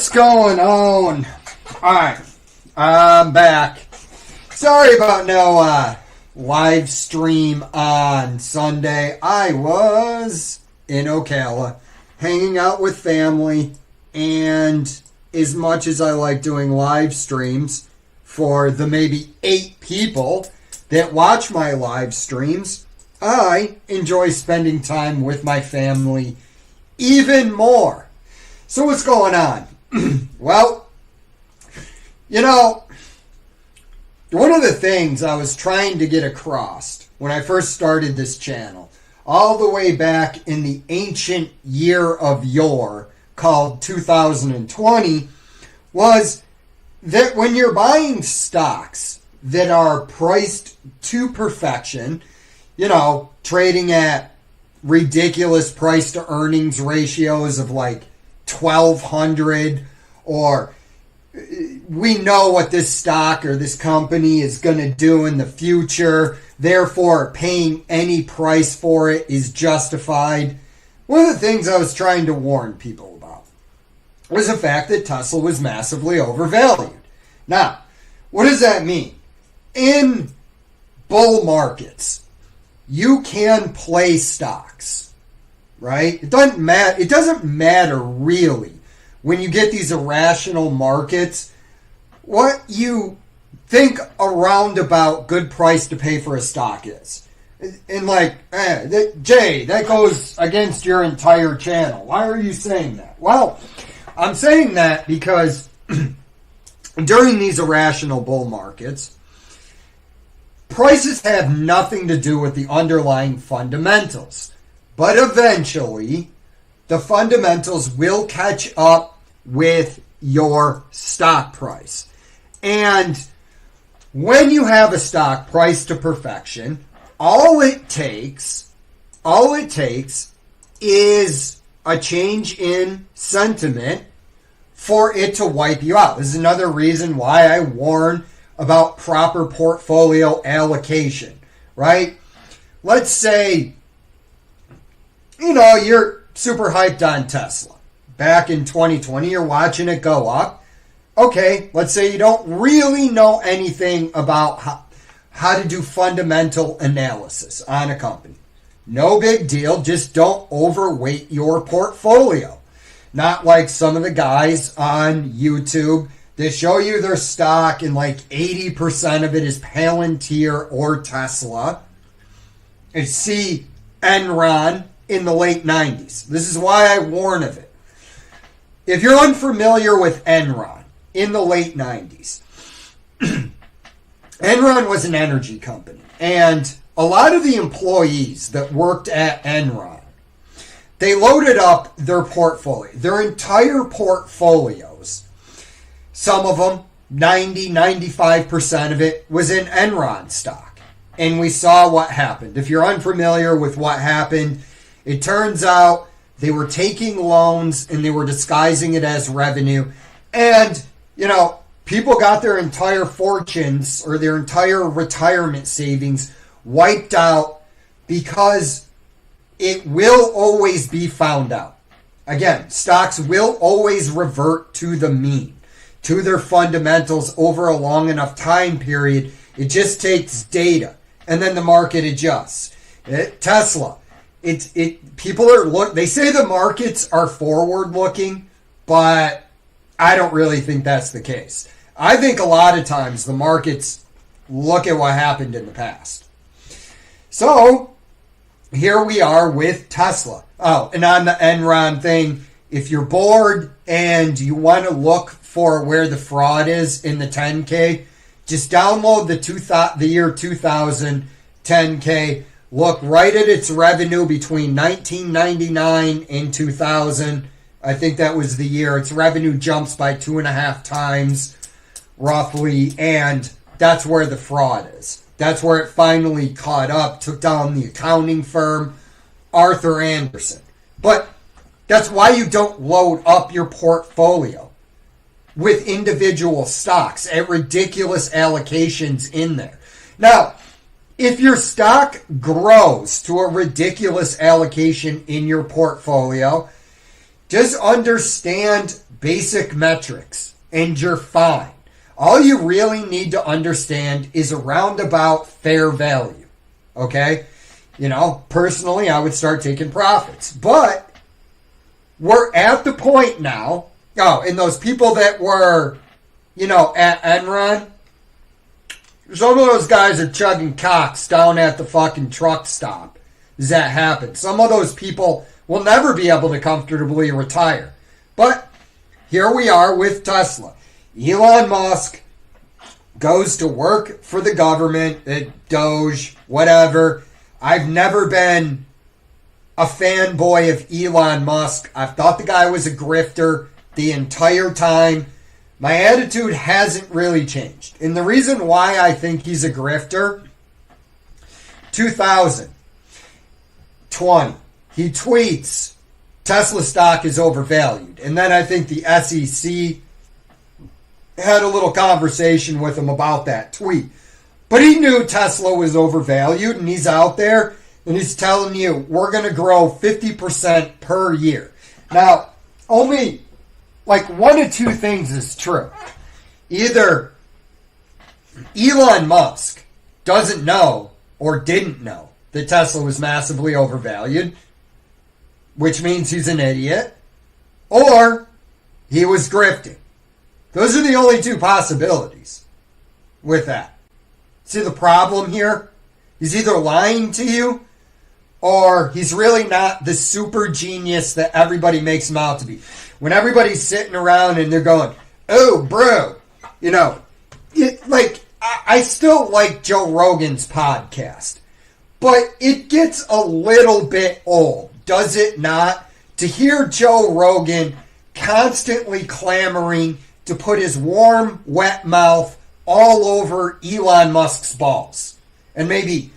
What's going on? Alright, I'm back. Sorry about no live stream on Sunday. I was in Ocala, hanging out with family, and as much as I like doing live streams for the maybe 8 people that watch my live streams, I enjoy spending time with my family even more. So what's going on? Well, you know, one of the things I was trying to get across when I first started this channel, all the way back in the ancient year of yore called 2020, was that when you're buying stocks that are priced to perfection, you know, trading at ridiculous price to earnings ratios of like 1,200, or we know what this stock or this company is going to do in the future, therefore paying any price for it is justified. One of the things I was trying to warn people about was the fact that Tesla was massively overvalued. Now, what does that mean? In bull markets, you can play stocks, right? It doesn't matter really when you get these irrational markets what you think a roundabout good price to pay for a stock is. And like, Jay, that goes against your entire channel. Why are you saying that? Well, I'm saying that because during these irrational bull markets, prices have nothing to do with the underlying fundamentals. But eventually, the fundamentals will catch up with your stock price. And when you have a stock priced to perfection, all it takes is a change in sentiment for it to wipe you out. This is another reason why I warn about proper portfolio allocation, right? Let's say, you know, you're super hyped on Tesla. Back in 2020, you're watching it go up. Okay, let's say you don't really know anything about how to do fundamental analysis on a company. No big deal, just don't overweight your portfolio. Not like some of the guys on YouTube that show you their stock and like 80% of it is Palantir or Tesla. And see Enron in the late 90s. This is why I warn of it. If you're unfamiliar with Enron in the late 90s, Enron was an energy company. And a lot of the employees that worked at Enron, they loaded up their portfolio, their entire portfolios. Some of them, 95% of it was in Enron stock. And we saw what happened. If you're unfamiliar with what happened, it turns out they were taking loans and they were disguising it as revenue. And, you know, people got their entire fortunes or their entire retirement savings wiped out because it will always be found out. Again, stocks will always revert to the mean, to their fundamentals over a long enough time period. It just takes data, and then the market adjusts. Tesla, people are they say the markets are forward looking, but I don't really think that's the case. I think a lot of times the markets look at what happened in the past. So here we are with Tesla. Oh, and on the Enron thing, if you're bored and you want to look for where the fraud is in the 10K, just download the year 2000 10K. Look right at its revenue between 1999 and 2000. I think that was the year. Its revenue jumps by 2.5 times, roughly, and that's where the fraud is. That's where it finally caught up, took down the accounting firm, Arthur Andersen. But that's why you don't load up your portfolio with individual stocks at ridiculous allocations in there. Now, if your stock grows to a ridiculous allocation in your portfolio, just understand basic metrics and you're fine. All you really need to understand is a roundabout fair value. Okay? Personally, I would start taking profits. But we're at the point now. Oh, and those people that were, at Enron, some of those guys are chugging cocks down at the fucking truck stop. Does that happen? Some of those people will never be able to comfortably retire. But here we are with Tesla. Elon Musk goes to work for the government, Doge, whatever. I've never been a fanboy of Elon Musk. I've thought the guy was a grifter the entire time. My attitude hasn't really changed. And the reason why I think he's a grifter, 2020, he tweets, Tesla stock is overvalued. And then I think the SEC had a little conversation with him about that tweet. But he knew Tesla was overvalued, and he's out there, and he's telling you, we're going to grow 50% per year. Now, only one of two things is true. Either Elon Musk doesn't know or didn't know that Tesla was massively overvalued, which means he's an idiot, or he was grifting. Those are the only two possibilities with that. See the problem here? He's either lying to you or he's really not the super genius that everybody makes him out to be. When everybody's sitting around and they're going, oh, bro, I still like Joe Rogan's podcast, but it gets a little bit old, does it not? To hear Joe Rogan constantly clamoring to put his warm, wet mouth all over Elon Musk's balls and maybe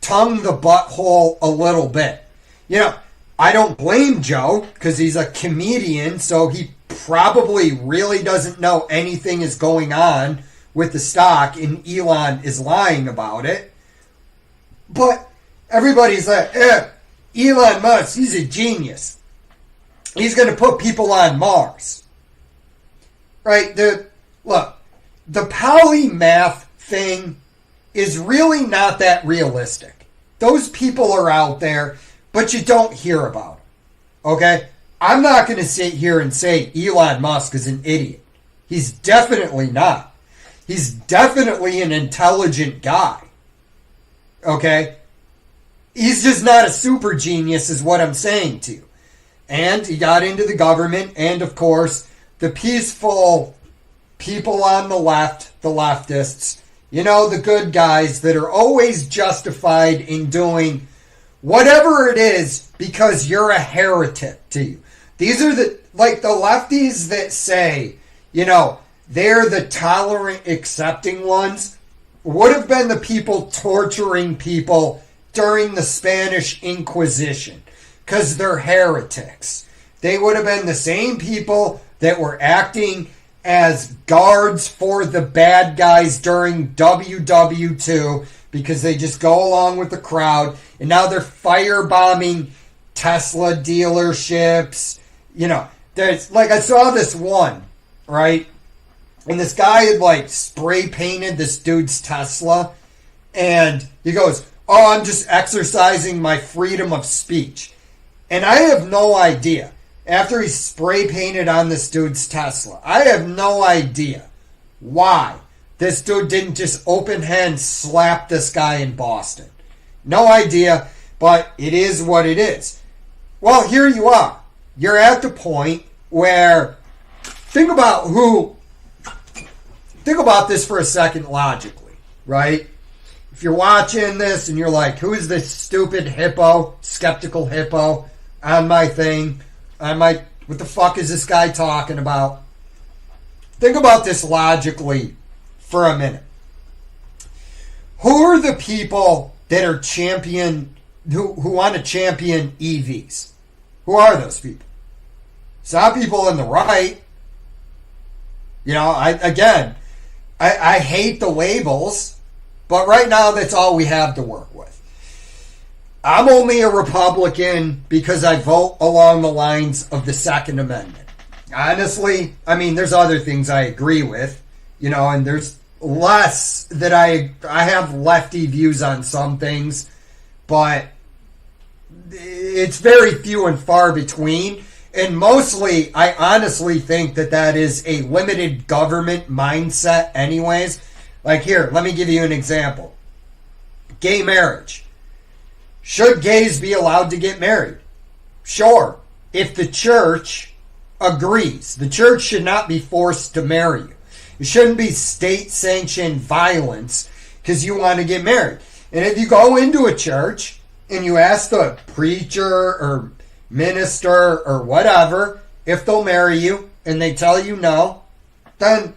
tongue the butthole a little bit. I don't blame Joe because he's a comedian, so he probably really doesn't know anything is going on with the stock and Elon is lying about it. But everybody's like, Elon Musk, he's a genius. He's going to put people on Mars. Right? Look, the polymath thing is really not that realistic. Those people are out there, but you don't hear about them. Okay? I'm not going to sit here and say Elon Musk is an idiot. He's definitely not. He's definitely an intelligent guy. Okay? He's just not a super genius is what I'm saying to you. And he got into the government, and of course, the peaceful people on the left, the leftists, the good guys that are always justified in doing whatever it is because you're a heretic to you. These are the lefties that say, they're the tolerant, accepting ones, would have been the people torturing people during the Spanish Inquisition because they're heretics. They would have been the same people that were acting as guards for the bad guys during WW2 because they just go along with the crowd, and now they're firebombing Tesla dealerships. There's I saw this one, right? And this guy had spray painted this dude's Tesla, and he goes, oh, I'm just exercising my freedom of speech. And I have no idea. After he spray painted on this dude's Tesla, I have no idea why this dude didn't just open hand slap this guy in Boston. No idea, but it is what it is. Well, here you are. You're at the point where, think about this for a second logically, right? If you're watching this and you're like, who is this stupid hippo, skeptical hippo on my thing? What the fuck is this guy talking about? Think about this logically for a minute. Who are the people that are who want to champion EVs? Who are those people? It's not people on the right. I hate the labels, but right now that's all we have to work with. I'm only a Republican because I vote along the lines of the Second Amendment. honestly, I mean, there's other things I agree with, and there's less that I have lefty views on some things, but it's very few and far between. And mostly, I honestly think that is a limited government mindset anyways. Like here, let me give you an example. Gay marriage. Should gays be allowed to get married? Sure. If the church agrees. The church should not be forced to marry you. It shouldn't be state-sanctioned violence because you want to get married. And if you go into a church and you ask the preacher or minister or whatever if they'll marry you and they tell you no, then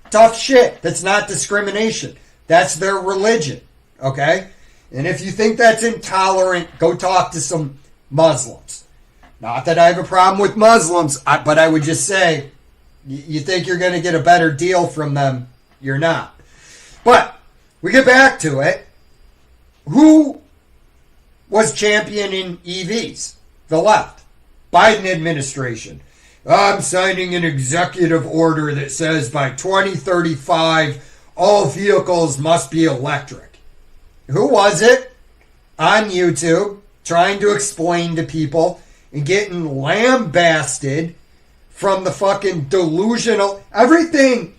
tough shit. That's not discrimination. That's their religion. Okay? And if you think that's intolerant, go talk to some Muslims. Not that I have a problem with Muslims, but I would just say, you think you're going to get a better deal from them, you're not. But we get back to it. Who was championing EVs? The left. Biden administration. I'm signing an executive order that says by 2035, all vehicles must be electric. Who was it on YouTube trying to explain to people and getting lambasted from the fucking delusional everything?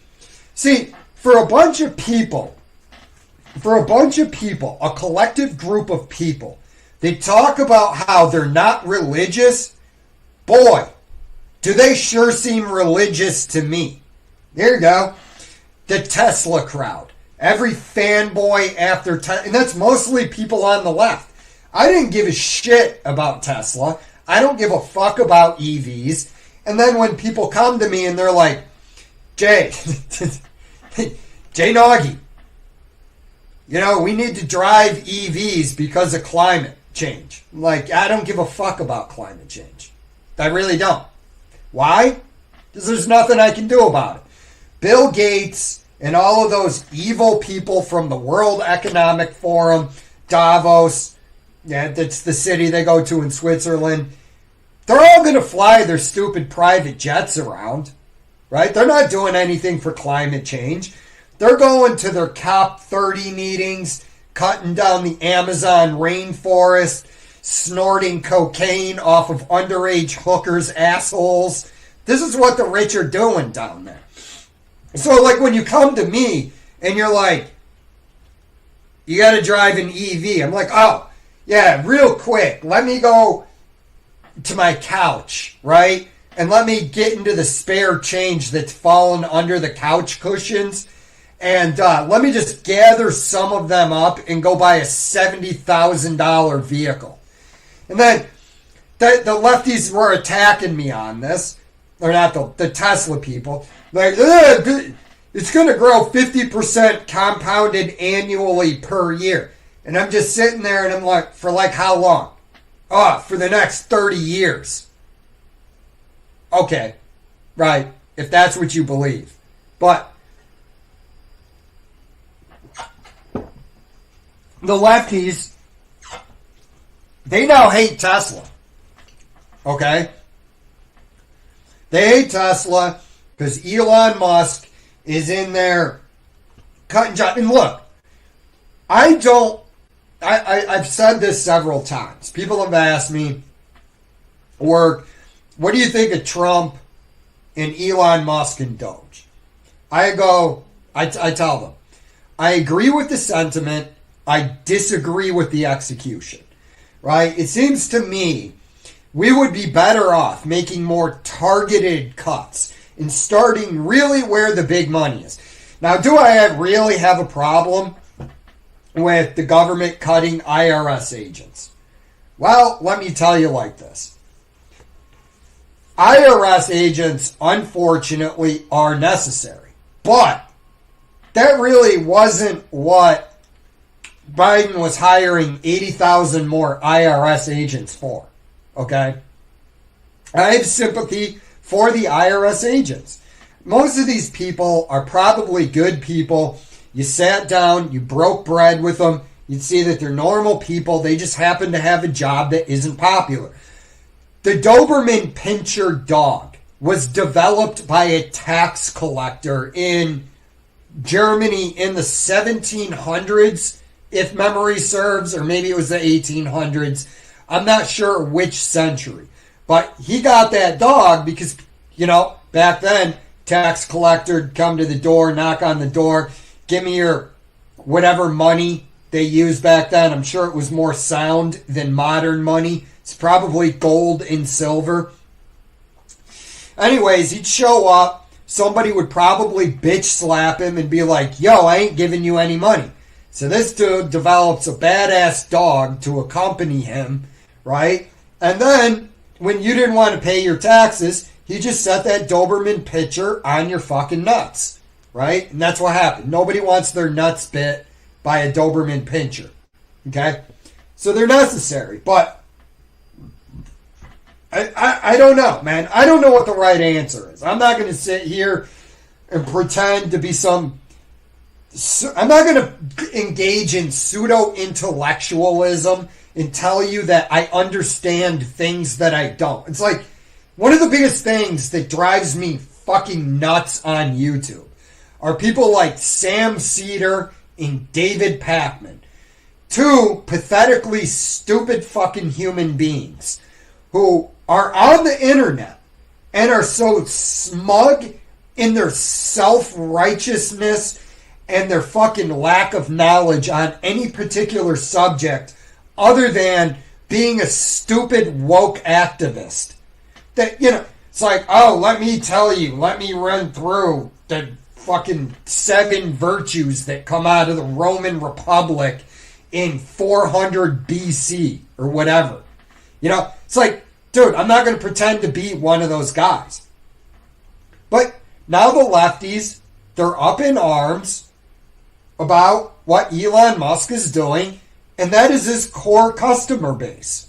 See, for a bunch of people, a collective group of people, they talk about how they're not religious. Boy, do they sure seem religious to me. There you go. The Tesla crowd. Every fanboy after Tesla, and that's mostly people on the left. I didn't give a shit about Tesla. I don't give a fuck about EVs. And then when people come to me and they're like, Jay Nagy, we need to drive EVs because of climate change. Like, I don't give a fuck about climate change. I really don't. Why? Because there's nothing I can do about it. Bill Gates and all of those evil people from the World Economic Forum, Davos, that's the city they go to in Switzerland, they're all going to fly their stupid private jets around, right? They're not doing anything for climate change. They're going to their COP30 meetings, cutting down the Amazon rainforest, snorting cocaine off of underage hookers' assholes. This is what the rich are doing down there. So, like, when you come to me and you're like, you got to drive an EV, I'm like, oh, yeah, real quick, let me go to my couch, right? And let me get into the spare change that's fallen under the couch cushions. And let me just gather some of them up and go buy a $70,000 vehicle. And then the lefties were attacking me on this. Or not the Tesla people. Like, it's going to grow 50% compounded annually per year. And I'm just sitting there and I'm like, for like how long? Oh, for the next 30 years. Okay, right, if that's what you believe. But the lefties, they now hate Tesla. Okay? They hate Tesla because Elon Musk is in there cutting jobs. And look, I've said this several times. People have asked me, what do you think of Trump and Elon Musk and Doge? I tell them, I agree with the sentiment. I disagree with the execution. Right? It seems to me we would be better off making more targeted cuts and starting really where the big money is. Now, do I really have a problem with the government cutting IRS agents? Well, let me tell you like this. IRS agents, unfortunately, are necessary. But that really wasn't what Biden was hiring 80,000 more IRS agents for. Okay? I have sympathy for the IRS agents. Most of these people are probably good people. You sat down, you broke bread with them, you'd see that they're normal people. They just happen to have a job that isn't popular. The Doberman Pinscher dog was developed by a tax collector in Germany in the 1700s, if memory serves, or maybe it was the 1800s. I'm not sure which century. But he got that dog because, back then, tax collector would come to the door, knock on the door, give me your whatever money they used back then. I'm sure it was more sound than modern money. It's probably gold and silver. Anyways, he'd show up. Somebody would probably bitch slap him and be like, yo, I ain't giving you any money. So this dude develops a badass dog to accompany him, right? And then, when you didn't want to pay your taxes, he just set that Doberman picture on your fucking nuts, right? And that's what happened. Nobody wants their nuts bit by a Doberman pinscher, okay? So they're necessary, but I don't know, man. I don't know what the right answer is. I'm not going to sit here and pretend to be I'm not going to engage in pseudo-intellectualism and tell you that I understand things that I don't. It's like one of the biggest things that drives me fucking nuts on YouTube are people like Sam Cedar and David Pakman. Two pathetically stupid fucking human beings who are on the internet and are so smug in their self-righteousness and their fucking lack of knowledge on any particular subject other than being a stupid woke activist. That, it's like, oh, let me run through the fucking 7 virtues that come out of the Roman Republic in 400 BC or whatever. It's like, dude, I'm not going to pretend to be one of those guys. But now the lefties, they're up in arms about what Elon Musk is doing, and that is his core customer base.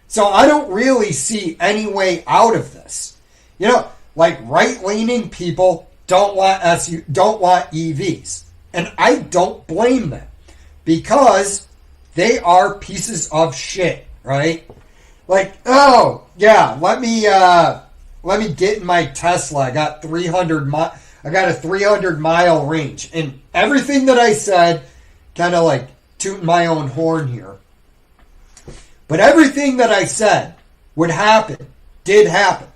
So I don't really see any way out of this. Like right-leaning people don't want EVs. And I don't blame them. Because they are pieces of shit, right? Like, oh, yeah, let me get in my Tesla. I got a 300-mile range. And everything that I said, kind of like tooting my own horn here. But everything that I said would happen, did happen.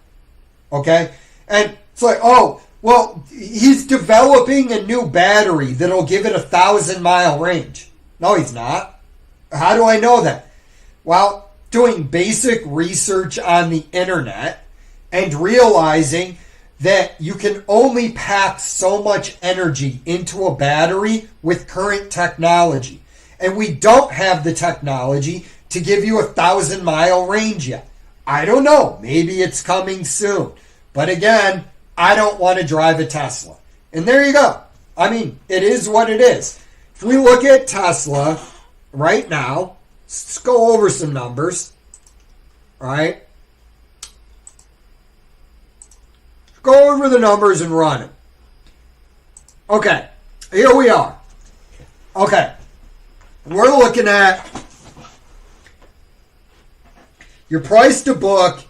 Okay? And it's like, oh, well, he's developing a new battery that'll give it a 1,000-mile range. No, he's not. How do I know that? Well, doing basic research on the internet and realizing that you can only pack so much energy into a battery with current technology. And we don't have the technology to give you a 1,000-mile range yet. I don't know. Maybe it's coming soon. But again, I don't want to drive a Tesla. And there you go. I mean, it is what it is. If we look at Tesla right now, let's go over some numbers. All right? Go over the numbers and run it. Okay. Here we are. Okay. We're looking at your price to book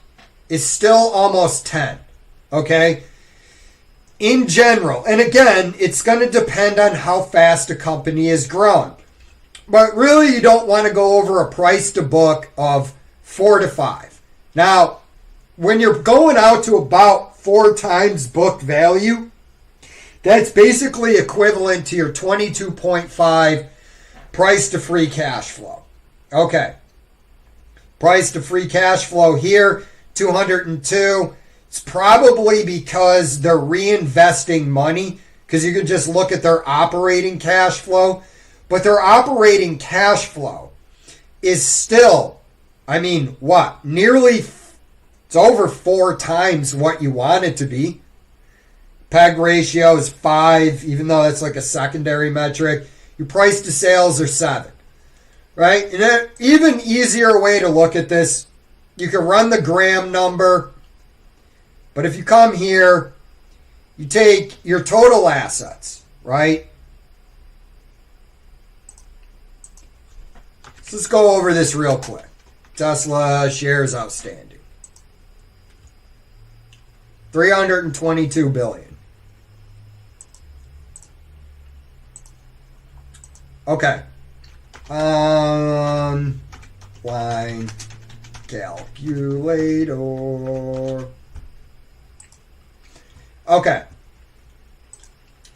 is still almost 10. Okay? In general. And again, it's going to depend on how fast a company is growing. But really, you don't want to go over a price to book of 4 to 5. Now, when you're going out to about 4 times book value, that's basically equivalent to your 22.5 price to free cash flow. Okay. Price to free cash flow here, 202. It's probably because they're reinvesting money, because you can just look at their operating cash flow. But their operating cash flow is still, I mean, what? Nearly, it's over 4 times what you want it to be. PEG ratio is 5, even though that's like a secondary metric. Your price to sales are 7. Right? And an even easier way to look at this, you can run the gram number. But if you come here, you take your total assets, right? So let's go over this real quick. Tesla shares outstanding. 322 billion. Okay. Line calculator. Okay.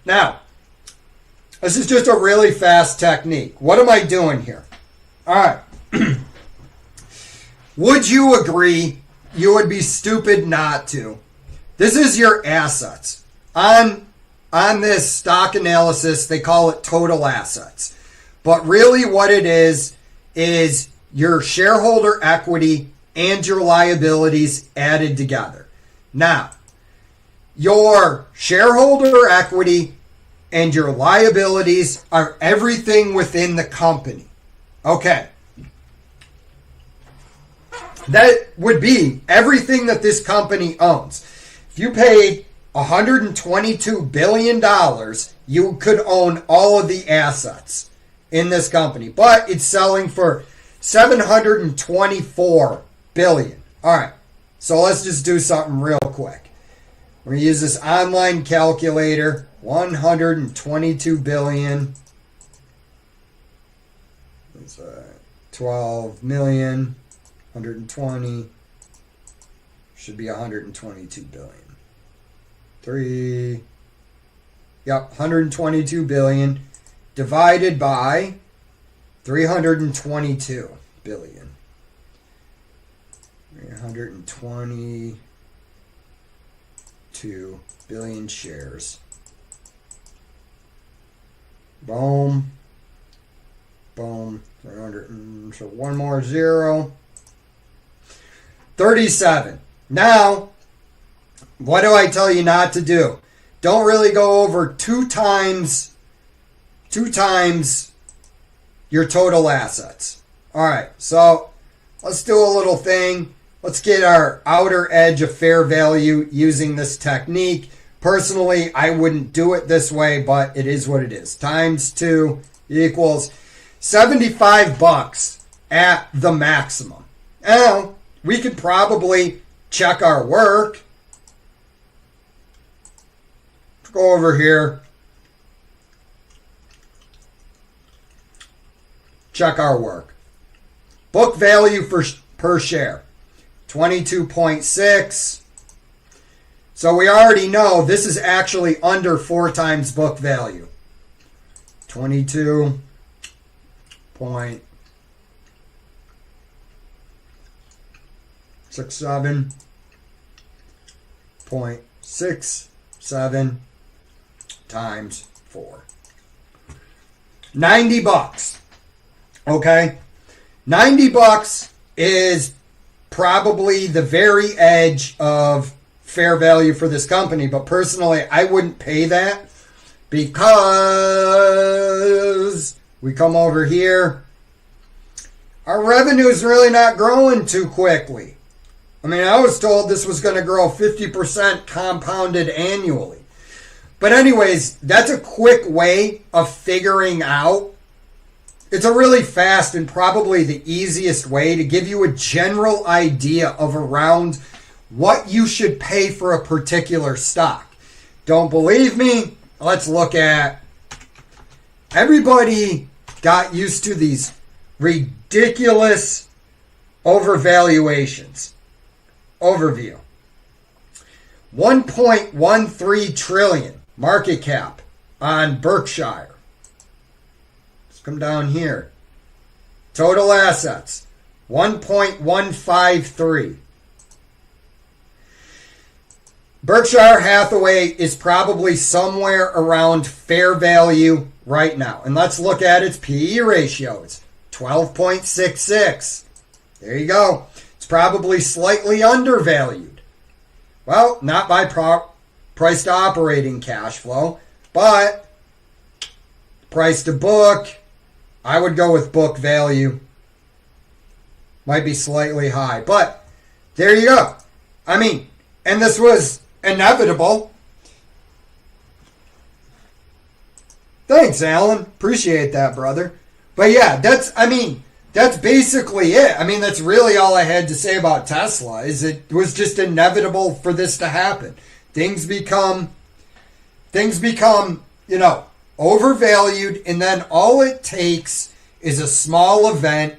Now, this is just a really fast technique. What am I doing here? All right. Would you agree? You would be stupid not to. This is your assets. On this stock analysis, they call it total assets. But really what it is your shareholder equity and your liabilities added together. Now, your shareholder equity and your liabilities are everything within the company. Okay. That would be everything that this company owns. If you paid $122 billion, you could own all of the assets in this company. But it's selling for $724 billion. All right. So let's just do something real quick. We're going to use this online calculator. 122 billion. That's 12 million. 120. Should be 122 billion. 122 billion divided by 322 billion. 322 billion shares. Boom. Boom. 300. So one more zero. 37. Now, what do I tell you not to do? Don't really go over two times your total assets. All right, so let's do a little thing. Let's get our outer edge of fair value using this technique. Personally, I wouldn't do it this way, but it is what it is. Times 2 equals $75 at the maximum. Now, we could probably check our work. Go over here. Check our work. Book value per share, 22.6. So we already know this is actually under 4 times book value. 22.67 times 4. $90. Okay? $90 is probably the very edge of fair value for this company, but personally, I wouldn't pay that because we come over here. Our revenue is really not growing too quickly. I mean, I was told this was going to grow 50% compounded annually. But anyways, that's a quick way of figuring out. It's a really fast and probably the easiest way to give you a general idea of around what you should pay for a particular stock. Don't believe me? Let's look at... Everybody got used to these ridiculous overvaluations. Overview. 1.13 trillion market cap on Berkshire. Let's come down here. Total assets, 1.153. Berkshire Hathaway is probably somewhere around fair value right now. And let's look at its PE ratio. It's 12.66. There you go. It's probably slightly undervalued. Well, not by price to operating cash flow, but price to book, I would go with book value. Might be slightly high, but there you go. I mean, and this was inevitable. Thanks, Alan. Appreciate that, brother. But yeah, that's basically it. I mean, that's really all I had to say about Tesla, is it was just inevitable for this to happen. Things become, overvalued, and then all it takes is a small event.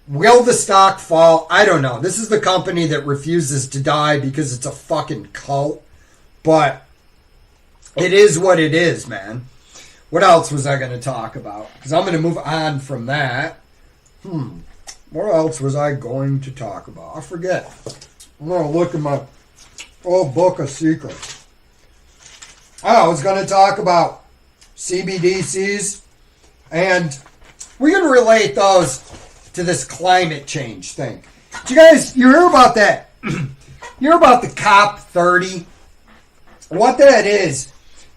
Will the stock fall? I don't know. This is the company that refuses to die because it's a fucking cult. But it is what it is, man. What else was I going to talk about? Because I'm going to move on from that. What else was I going to talk about? I forget. I'm going to look in my old book of secrets. Oh, I was going to talk about CBDCs. And we're going to relate those to this climate change thing. Did you hear about that? You hear about the COP30? What that is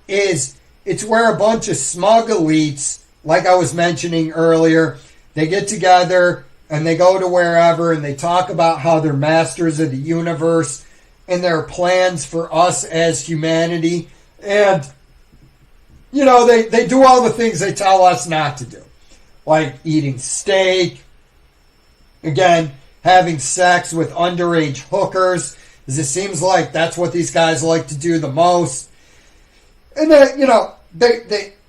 it's where a bunch of smug elites, like I was mentioning earlier, they get together and they go to wherever and they talk about how they're masters of the universe and their plans for us as humanity. And, they do all the things they tell us not to do. Like eating steak, again, having sex with underage hookers, because it seems like that's what these guys like to do the most. And then,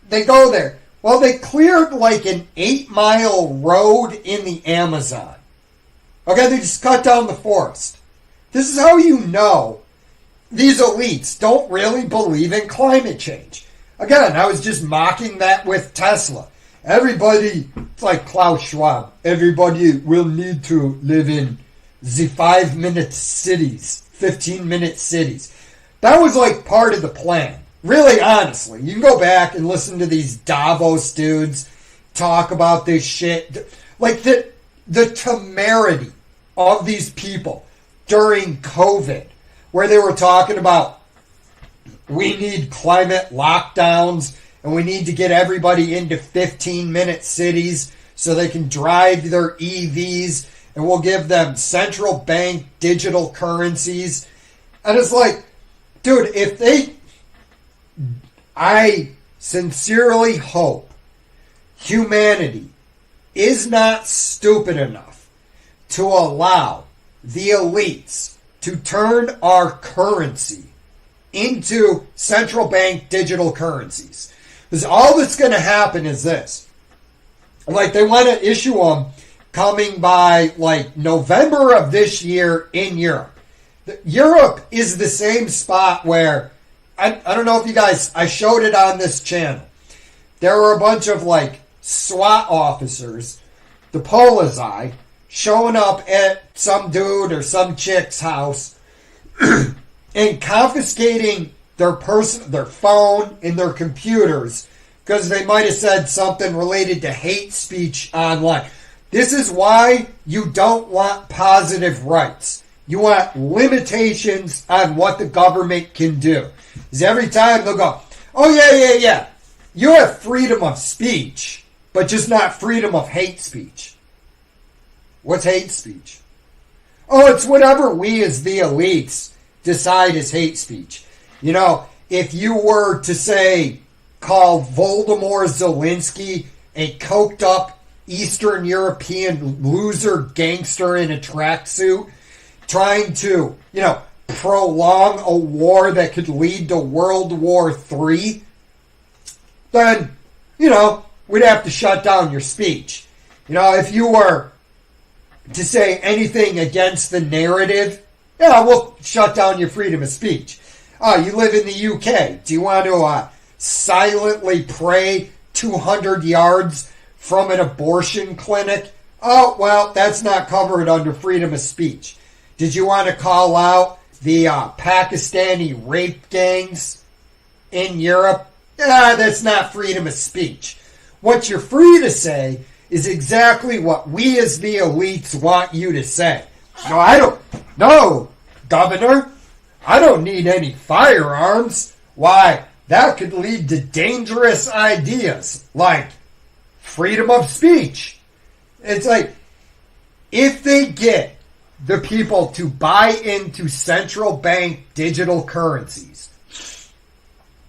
they go there. Well, they cleared like an 8-mile road in the Amazon. Okay, they just cut down the forest. This is how you know these elites don't really believe in climate change. Again, I was just mocking that with Tesla. Everybody, it's like Klaus Schwab, everybody will need to live in the 5-minute cities, 15-minute cities. That was like part of the plan. Really, honestly, you can go back and listen to these Davos dudes talk about this shit. Like the temerity of these people during COVID, where they were talking about we need climate lockdowns and we need to get everybody into 15-minute cities so they can drive their EVs, and we'll give them central bank digital currencies. And it's like, dude, I sincerely hope humanity is not stupid enough to allow the elites to turn our currency into central bank digital currencies. Because all that's going to happen is this. Like, they want to issue them coming by, like, November of this year in Europe. Europe is the same spot where, I don't know if you guys, I showed it on this channel. There were a bunch of, like, SWAT officers, the Polizei, showing up at some dude or some chick's house and confiscating their phone and their computers because they might have said something related to hate speech online. This is why you don't want positive rights. You want limitations on what the government can do. Because every time they'll go, oh yeah, you have freedom of speech, but just not freedom of hate speech. What's hate speech? Oh, it's whatever we as the elites decide is hate speech. If you were to say, call Voldemort Zelensky a coked up Eastern European loser gangster in a tracksuit, trying to, prolong a war that could lead to World War III, then, we'd have to shut down your speech. If you were to say anything against the narrative, we'll shut down your freedom of speech. You live in the UK. Do you want to silently pray 200 yards from an abortion clinic? Oh, well, that's not covered under freedom of speech. Did you want to call out the Pakistani rape gangs in Europe? That's not freedom of speech. What you're free to say is exactly what we as the elites want you to say. No, Governor, I don't need any firearms. Why, that could lead to dangerous ideas like freedom of speech. It's like, if they get the people to buy into central bank digital currencies,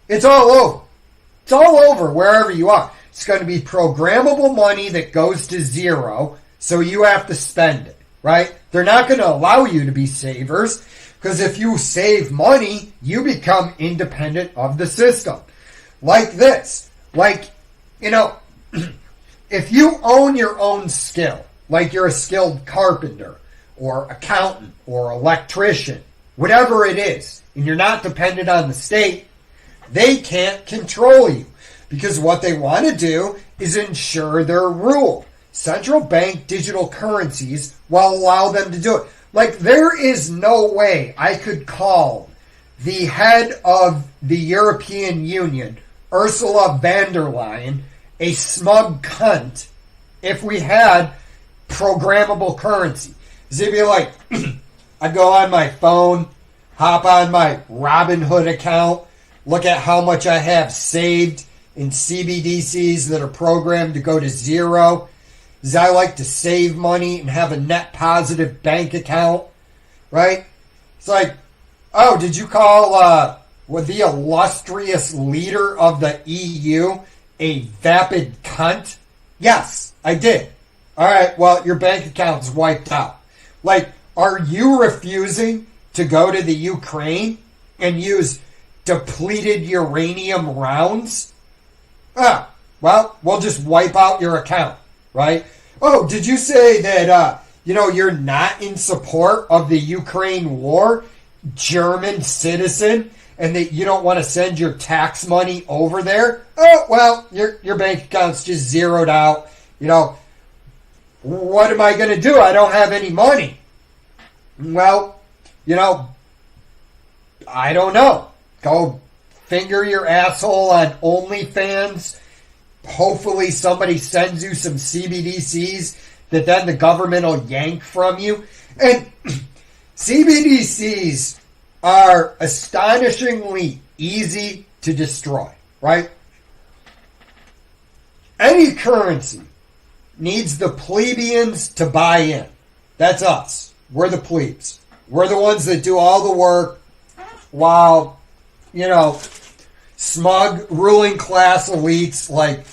it's all over. It's all over wherever you are. It's going to be programmable money that goes to zero. so you have to spend it, right? They're not going to allow you to be savers, because if you save money, you become independent of the system. Like this. Like, you know, if you own your own skill, like you're a skilled carpenter or accountant or electrician, whatever it is, and you're not dependent on the state, they can't control you, because what they want to do is ensure their rule. Central bank digital currencies will allow them to do it. Like, there is no way I could call the head of the European Union, Ursula von der Leyen, a smug cunt if we had programmable currency. It'd be like, I'd go on my phone, hop on my Robinhood account, look at how much I have saved in CBDCs that are programmed to go to zero. Because I like to save money and have a net positive bank account, right? It's like, oh, did you call the illustrious leader of the EU a vapid cunt? Yes, I did. All right, well, your bank account's wiped out. Like, are you refusing to go to the Ukraine and use depleted uranium rounds? Ah, well, we'll just wipe out your account, right? Oh, did you say that, you're not in support of the Ukraine war, German citizen, and that you don't want to send your tax money over there? Oh, well, your bank account's just zeroed out. You know, what am I going to do? I don't have any money. Well, I don't know. Go finger your asshole on OnlyFans. Hopefully somebody sends you some CBDCs that then the government will yank from you. And CBDCs are astonishingly easy to destroy, right? Any currency needs the plebeians to buy in. That's us. We're the plebes. We're the ones that do all the work while, smug ruling class elites like,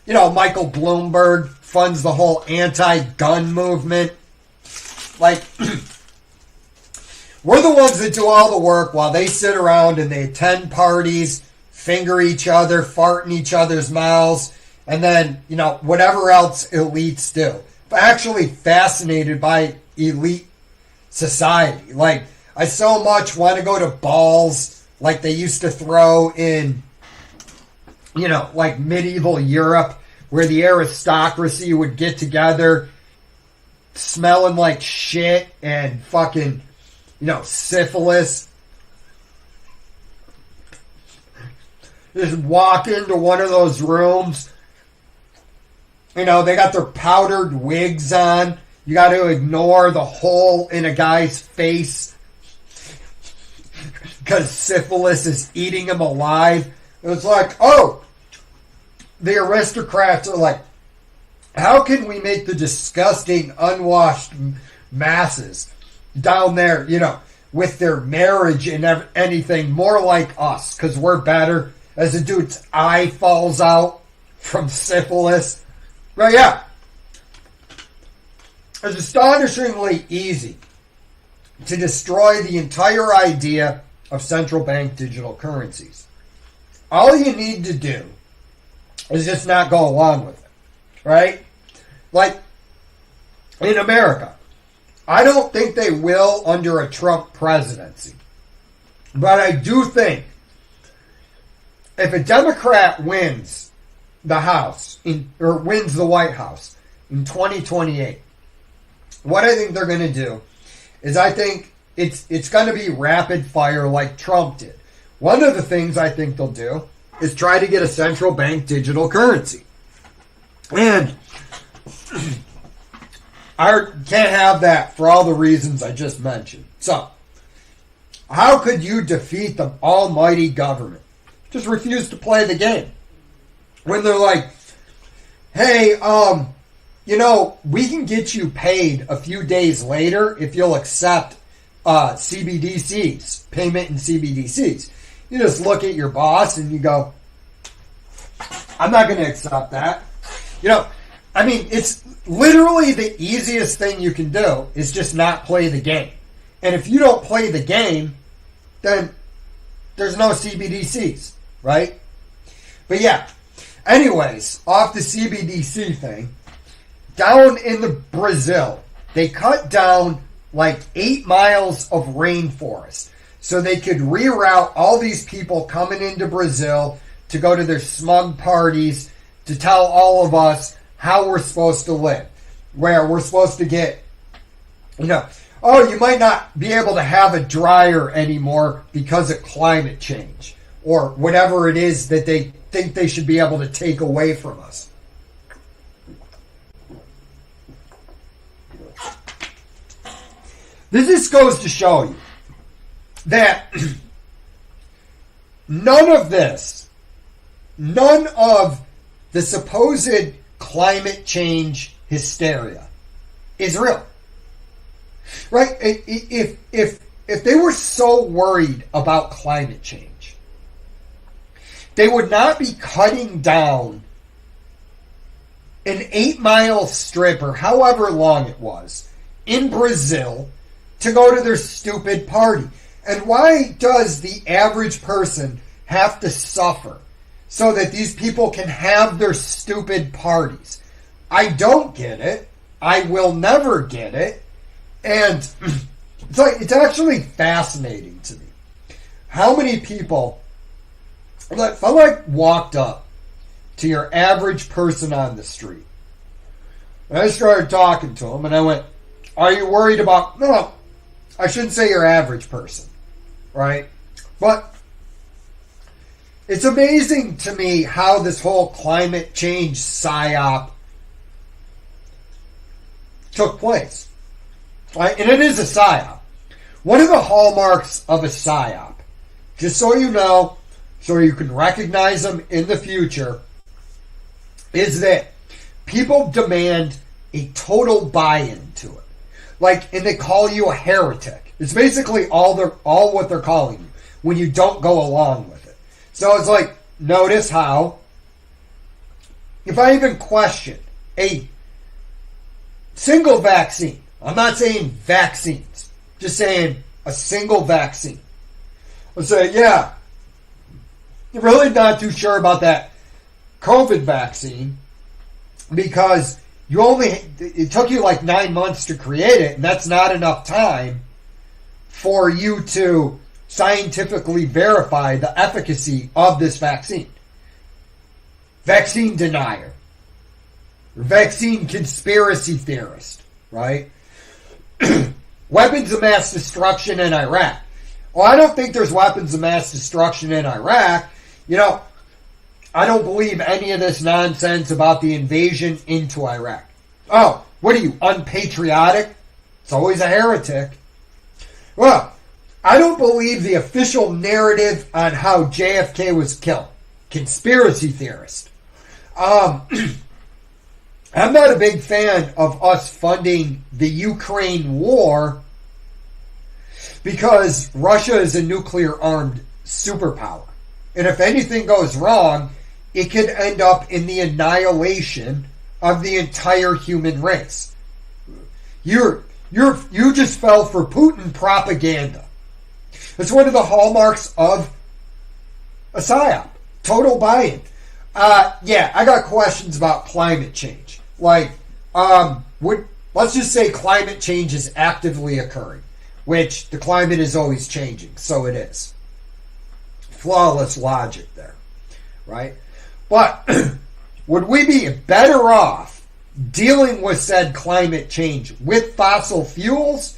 Michael Bloomberg funds the whole anti-gun movement. Like, we're the ones that do all the work while they sit around and they attend parties, finger each other, fart in each other's mouths, and then, whatever else elites do. I'm actually fascinated by elite society. Like, I so much want to go to balls like they used to throw in, like medieval Europe, where the aristocracy would get together smelling like shit and fucking, syphilis. Just walk into one of those rooms. They got their powdered wigs on. You got to ignore the hole in a guy's face because syphilis is eating him alive. It's like, oh, the aristocrats are like, how can we make the disgusting, unwashed masses down there, with their marriage and anything more like us, because we're better, as a dude's eye falls out from syphilis. Right, yeah. It's astonishingly easy to destroy the entire idea of central bank digital currencies. All you need to do is just not go along with it, right? Like, in America, I don't think they will under a Trump presidency. But I do think if a Democrat wins the House, or wins the White House in 2028, what I think they're going to do is I think it's going to be rapid fire like Trump did. One of the things I think they'll do is try to get a central bank digital currency. And I can't have that for all the reasons I just mentioned. So, how could you defeat the almighty government? Just refuse to play the game. When they're like, hey, we can get you paid a few days later if you'll accept CBDCs, payment in CBDCs. You just look at your boss and you go, I'm not going to accept that. It's literally the easiest thing you can do is just not play the game. And if you don't play the game, then there's no CBDCs, right? But yeah, anyways, off the CBDC thing, down in the Brazil, they cut down like 8 miles of rainforest so they could reroute all these people coming into Brazil to go to their smug parties to tell all of us how we're supposed to live, where we're supposed to get, oh, you might not be able to have a dryer anymore because of climate change, or whatever it is that they think they should be able to take away from us. This just goes to show you that none of the supposed climate change hysteria is real. Right? If they were so worried about climate change, they would not be cutting down an 8-mile strip or however long it was in Brazil to go to their stupid party. And why does the average person have to suffer so that these people can have their stupid parties? I don't get it. I will never get it. And it's actually fascinating to me how many people, if I walked up to your average person on the street and I started talking to them and I went, are you worried about, no, I shouldn't say your average person, right? But it's amazing to me how this whole climate change psyop took place. Right? And it is a psyop. One of the hallmarks of a psyop, just so you know, so you can recognize them in the future, is that people demand a total buy-in to it. And they call you a heretic. It's basically all what they're calling you when you don't go along with it. So it's like, notice how, if I even question a single vaccine, I'm not saying vaccines, just saying a single vaccine. I'll say, yeah, you're really not too sure about that COVID vaccine because it took you like 9 months to create it, and that's not enough time for you to scientifically verify the efficacy of this vaccine. Vaccine denier. Vaccine conspiracy theorist, right? Weapons of mass destruction in Iraq. Well, I don't think there's weapons of mass destruction in Iraq. I don't believe any of this nonsense about the invasion into Iraq. Oh, what are you, unpatriotic? It's always a heretic. Well, I don't believe the official narrative on how JFK was killed. Conspiracy theorist. I'm not a big fan of us funding the Ukraine war because Russia is a nuclear-armed superpower. And if anything goes wrong, it could end up in the annihilation of the entire human race. You just fell for Putin propaganda. It's one of the hallmarks of a psyop. Total buy-in. Yeah, I got questions about climate change. Let's just say climate change is actively occurring, which the climate is always changing, so it is. Flawless logic there, right? But would we be better off dealing with said climate change with fossil fuels,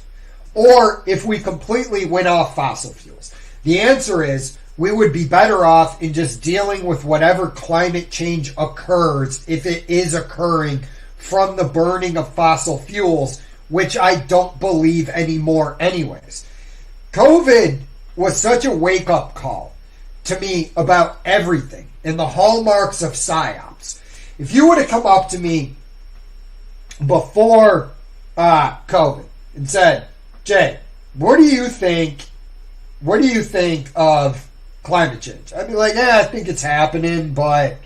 or if we completely went off fossil fuels? The answer is we would be better off in just dealing with whatever climate change occurs, if it is occurring, from the burning of fossil fuels, which I don't believe anymore anyways. COVID was such a wake-up call to me about everything and the hallmarks of psyops. If you would have come up to me before COVID and said, Jay, what do you think of climate change? I'd be like, I think it's happening, but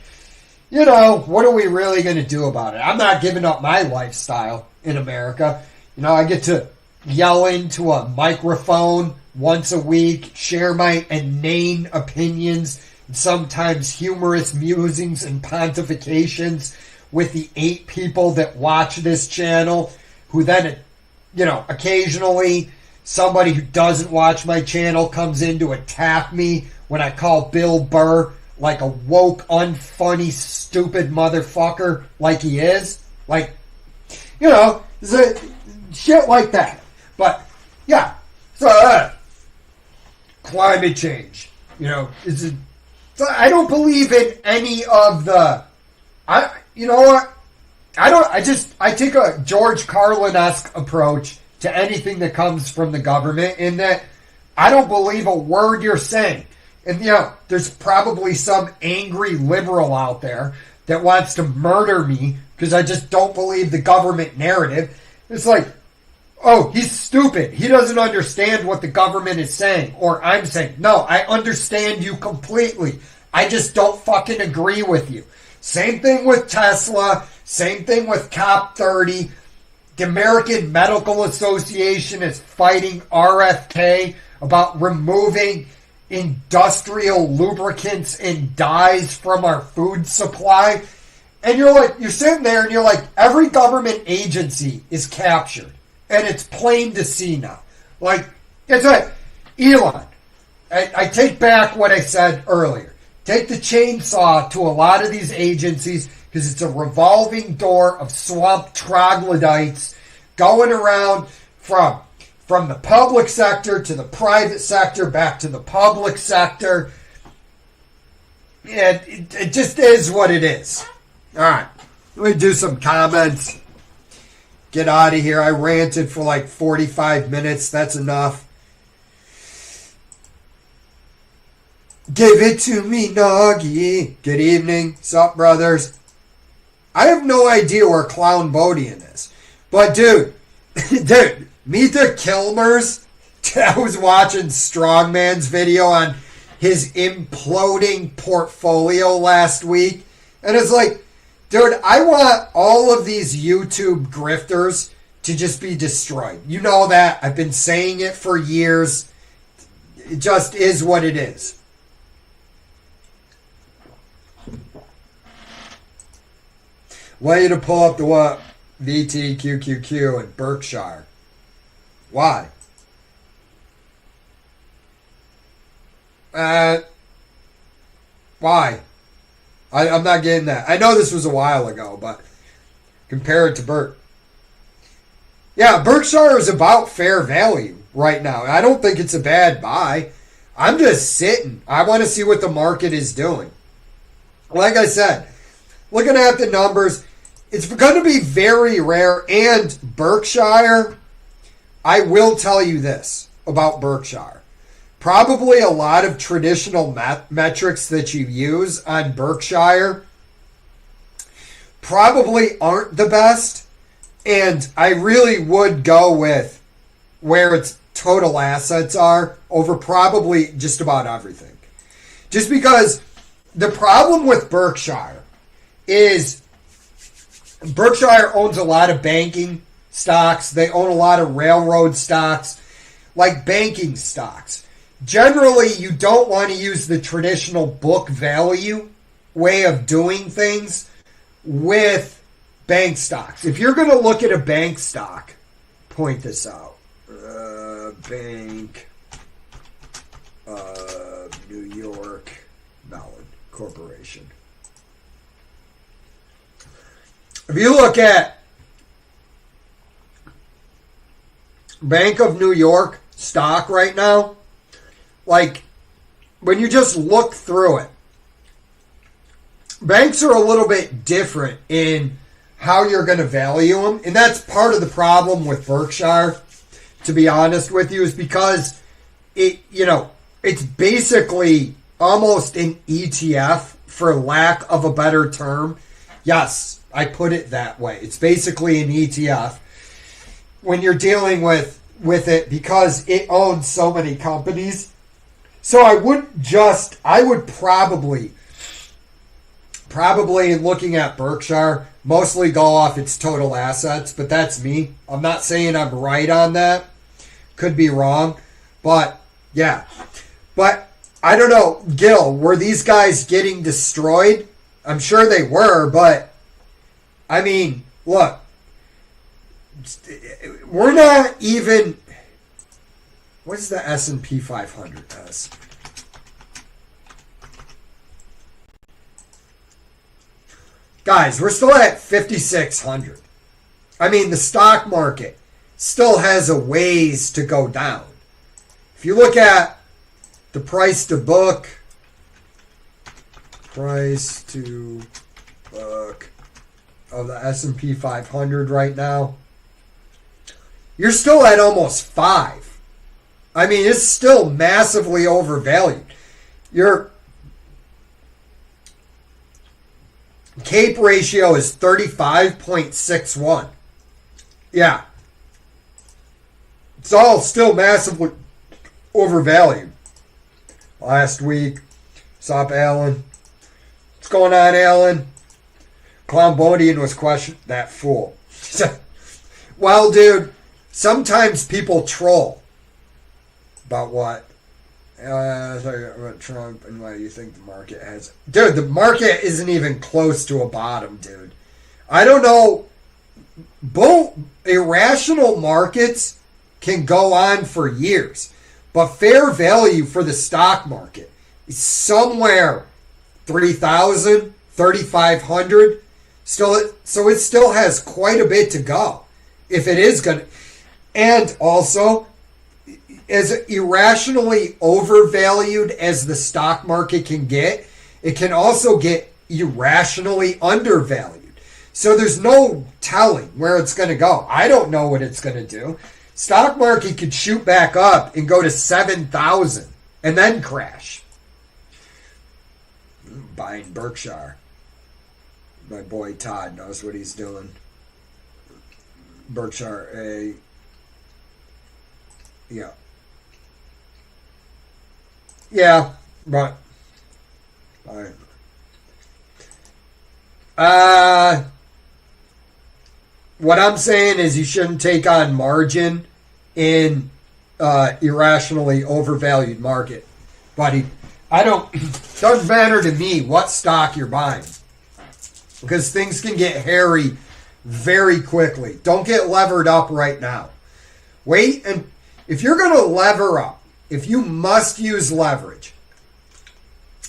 you know, what are we really going to do about it? I'm not giving up my lifestyle in America. You know, I get to yell into a microphone once a week, share my inane opinions, and sometimes humorous musings and pontifications with the 8 people that watch this channel, who then, you know, occasionally somebody who doesn't watch my channel comes in to attack me when I call Bill Burr like a woke, unfunny, stupid motherfucker like he is. Like, you know, shit like that. But, yeah. So, climate change. You know, I don't believe in any of the... You know what? I take a George Carlin-esque approach to anything that comes from the government, in that I don't believe a word you're saying. And, you know, there's probably some angry liberal out there that wants to murder me because I just don't believe the government narrative. It's like, oh, he's stupid. He doesn't understand what the government is saying, or I'm saying. No, I understand you completely. I just don't fucking agree with you. Same thing with Tesla. Same thing with COP30. The American Medical Association is fighting RFK about removing industrial lubricants and dyes from our food supply. And you're sitting there and you're like, every government agency is captured. And it's plain to see now. Like, it's like, Elon, I take back what I said earlier. Take the chainsaw to a lot of these agencies, because it's a revolving door of swamp troglodytes going around from the public sector to the private sector, back to the public sector. And it just is what it is. All right, let me do some comments. Get out of here. I ranted for like 45 minutes. That's enough. Give it to me, Noggy. Good evening. Sup, brothers? I have no idea where Clown Bodian is. But, dude, meet the Kilmers. I was watching Strongman's video on his imploding portfolio last week. And it's like, dude, I want all of these YouTube grifters to just be destroyed. You know that. I've been saying it for years. It just is what it is. Want you to pull up the what? VTQQQ in Berkshire. Why? Why? I'm not getting that. I know this was a while ago, but compare it to Berk. Yeah, Berkshire is about fair value right now. I don't think it's a bad buy. I'm just sitting. I want to see what the market is doing. Like I said, looking at the numbers, it's going to be very rare. And Berkshire, I will tell you this about Berkshire. Probably a lot of traditional metrics that you use on Berkshire probably aren't the best. And I really would go with where its total assets are over probably just about everything. Just because the problem with Berkshire is Berkshire owns a lot of banking stocks. They own a lot of railroad stocks, like banking stocks. Generally, you don't want to use the traditional book value way of doing things with bank stocks. If you're going to look at a bank stock, point this out. Bank of New York Mellon Corporation. If you look at Bank of New York stock right now, like when you just look through it, banks are a little bit different in how you're going to value them. And that's part of the problem with Berkshire, to be honest with you, is because it's basically almost an ETF, for lack of a better term. Yes, I put it that way. It's basically an ETF when you're dealing with it, because it owns so many companies. So I would probably probably looking at Berkshire, mostly go off its total assets, but that's me. I'm not saying I'm right on that. Could be wrong. But, yeah. But, I don't know, Gil, were these guys getting destroyed? I'm sure they were, but, I mean, look. We're not even... What is the S&P 500 as? Guys, we're still at 5,600. I mean, the stock market still has a ways to go down. If you look at the price to book of the S&P 500 right now, you're still at almost 5. I mean, it's still massively overvalued. Your CAPE ratio is 35.61. Yeah. It's all still massively overvalued. Last week, what's up, Alan? What's going on, Alan? Clombodian was questioned. That fool. Well, dude, sometimes people troll. About what? About Trump and why you think the market has... Dude, the market isn't even close to a bottom, dude. I don't know. Irrational markets can go on for years. But fair value for the stock market is somewhere 3,000, 3,500. So it still has quite a bit to go. If it is going to... And also... as irrationally overvalued as the stock market can get, it can also get irrationally undervalued. So there's no telling where it's going to go. I don't know what it's going to do. Stock market could shoot back up and go to 7,000 and then crash. Buying Berkshire. My boy Todd knows what he's doing. Berkshire, yeah. Yeah, but fine. What I'm saying is you shouldn't take on margin in irrationally overvalued market, buddy. Doesn't matter to me what stock you're buying because things can get hairy very quickly. Don't get levered up right now. Wait, and if you're going to lever up, if you must use leverage,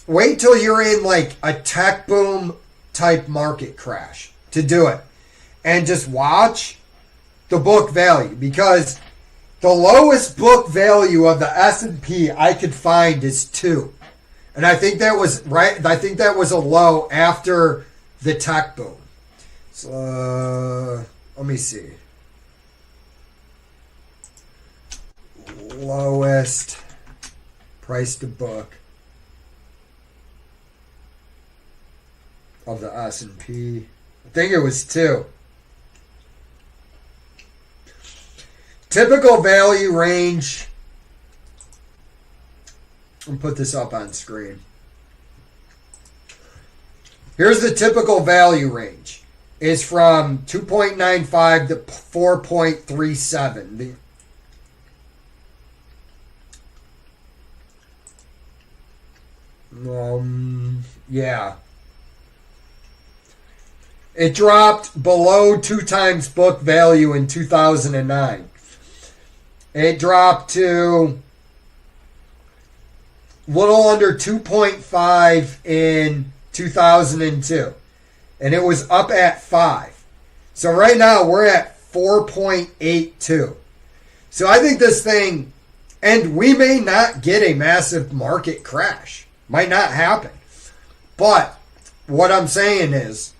wait till you're in like a tech boom type market crash to do it. And just watch the book value because the lowest book value of the S&P I could find is 2. And I think that was right. I think that was a low after the tech boom. So let me see. Lowest price to book of the S&P. I think it was 2. Typical value range. I'll put this up on screen. Here's the typical value range. It's from 2.95 to 4.37. Yeah. It dropped below 2 times book value in 2009. It dropped to a little under 2.5 in 2002. And it was up at 5. So right now we're at 4.82. So I think this thing, and we may not get a massive market crash. Might not happen. But what I'm saying is,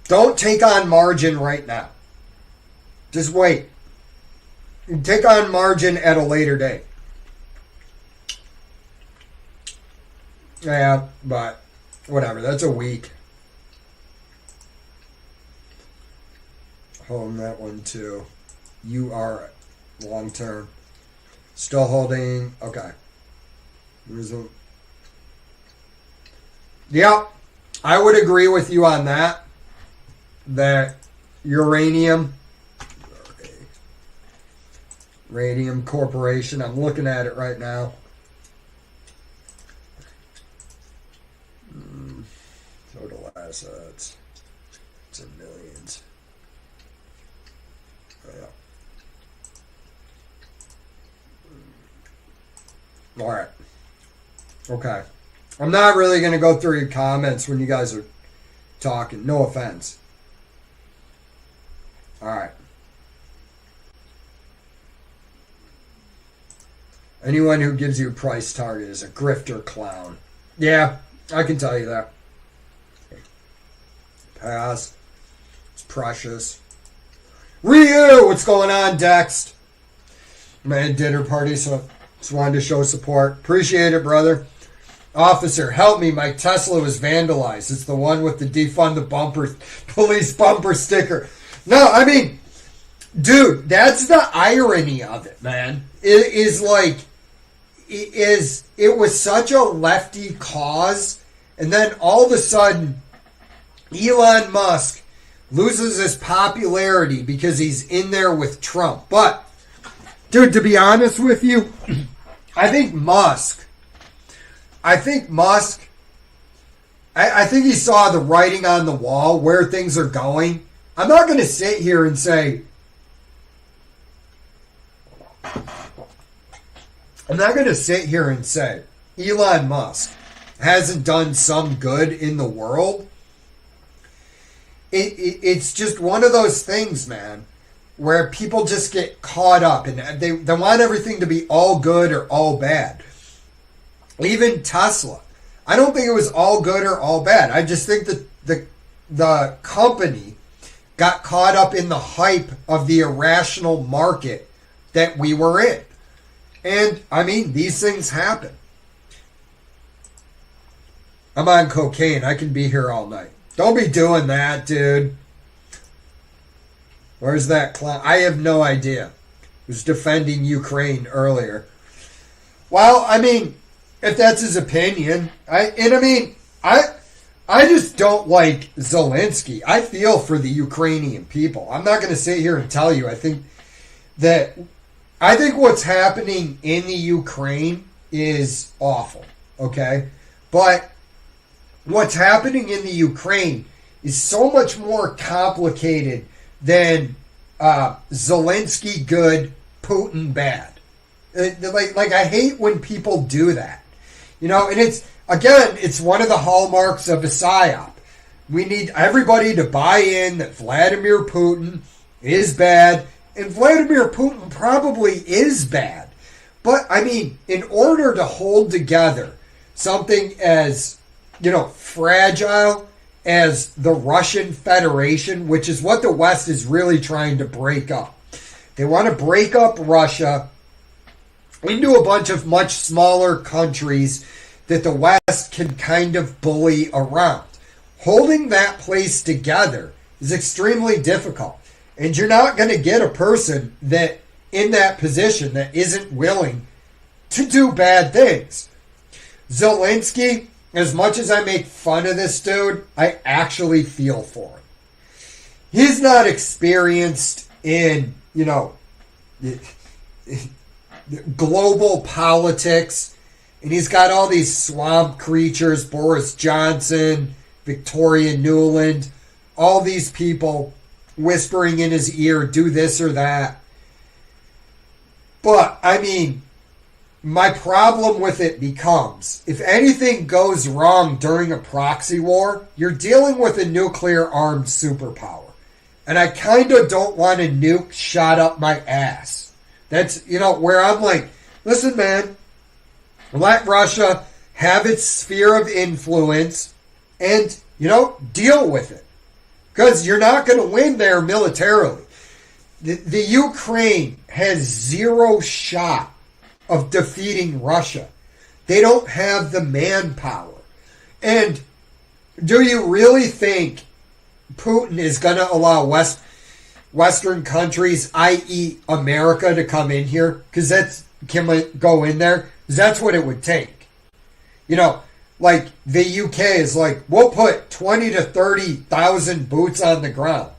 don't take on margin right now. Just wait. Take on margin at a later date. Yeah, but whatever. That's a week. Hold that one too. You are long term. Still holding. Okay. Yep, I would agree with you on that. That uranium Corporation, I'm looking at it right now. Total assets. It's in millions. Yeah. All right. Okay. I'm not really going to go through your comments when you guys are talking. No offense. All right. Anyone who gives you a price target is a grifter clown. Yeah, I can tell you that. Pass. It's precious. Ryu, what's going on, Dex? Man, dinner party, so just wanted to show support. Appreciate it, brother. Officer, help me. My Tesla was vandalized. It's the one with the defund the bumper, police bumper sticker. No, I mean, dude, that's the irony of it, man. It was such a lefty cause, and then all of a sudden, Elon Musk loses his popularity because he's in there with Trump. But, dude, to be honest with you, I think he saw the writing on the wall, where things are going. I'm not going to sit here and say, Elon Musk hasn't done some good in the world. It's just one of those things, man, where people just get caught up and they want everything to be all good or all bad. Even Tesla. I don't think it was all good or all bad. I just think that the company got caught up in the hype of the irrational market that we were in. And, I mean, these things happen. I'm on cocaine. I can be here all night. Don't be doing that, dude. Where's that clown? I have no idea. He was defending Ukraine earlier. Well, I mean, if that's his opinion, I just don't like Zelensky. I feel for the Ukrainian people. I'm not going to sit here and tell you. I think what's happening in the Ukraine is awful. Okay, but what's happening in the Ukraine is so much more complicated than Zelensky good, Putin bad. Like I hate when people do that. You know, and it's one of the hallmarks of a psyop. We need everybody to buy in that Vladimir Putin is bad, and Vladimir Putin probably is bad. But, I mean, in order to hold together something as, fragile as the Russian Federation, which is what the West is really trying to break up. They want to break up Russia into a bunch of much smaller countries that the West can kind of bully around. Holding that place together is extremely difficult. And you're not going to get a person that in that position that isn't willing to do bad things. Zelensky, as much as I make fun of this dude, I actually feel for him. He's not experienced in, global politics, and he's got all these swamp creatures, Boris Johnson, Victoria Nuland, all these people whispering in his ear, do this or that. But, I mean, my problem with it becomes, if anything goes wrong during a proxy war, you're dealing with a nuclear-armed superpower. And I kind of don't want a nuke shot up my ass. That's, where I'm like, listen, man, let Russia have its sphere of influence and, deal with it. Because you're not going to win there militarily. The Ukraine has zero shot of defeating Russia. They don't have the manpower. And do you really think Putin is going to allow Western countries, i.e. America, to come in here? Because can we go in there? Because that's what it would take. Like the UK is like, we'll put 20 to 30,000 boots on the ground.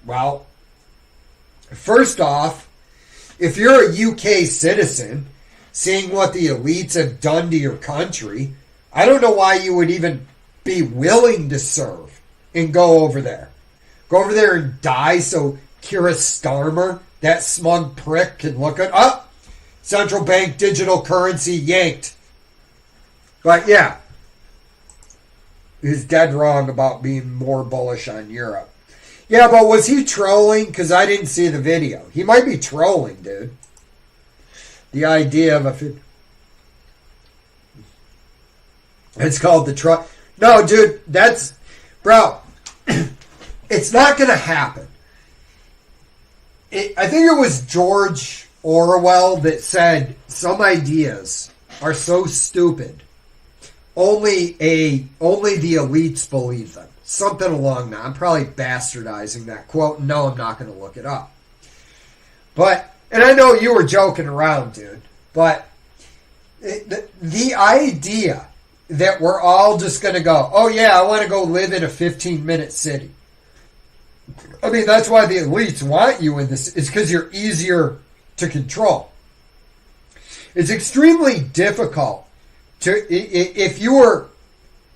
Well, first off, if you're a UK citizen, seeing what the elites have done to your country, I don't know why you would even be willing to serve and go over there. Go over there and die so Keir Starmer, that smug prick, can look at, central bank digital currency yanked. But yeah, he's dead wrong about being more bullish on Europe. Yeah, but was he trolling? Because I didn't see the video. He might be trolling, dude. The idea of a... It's called the truck. No, dude, that's... Bro, it's not going to happen. I think it was George Orwell that said some ideas are so stupid. Only the elites believe them. Something along that. I'm probably bastardizing that quote. No, I'm not going to look it up. But, and I know you were joking around, dude, but the idea that we're all just going to go, oh yeah, I want to go live in a 15-minute city. I mean, that's why the elites want you in this. It's because you're easier to control. It's extremely difficult if you were,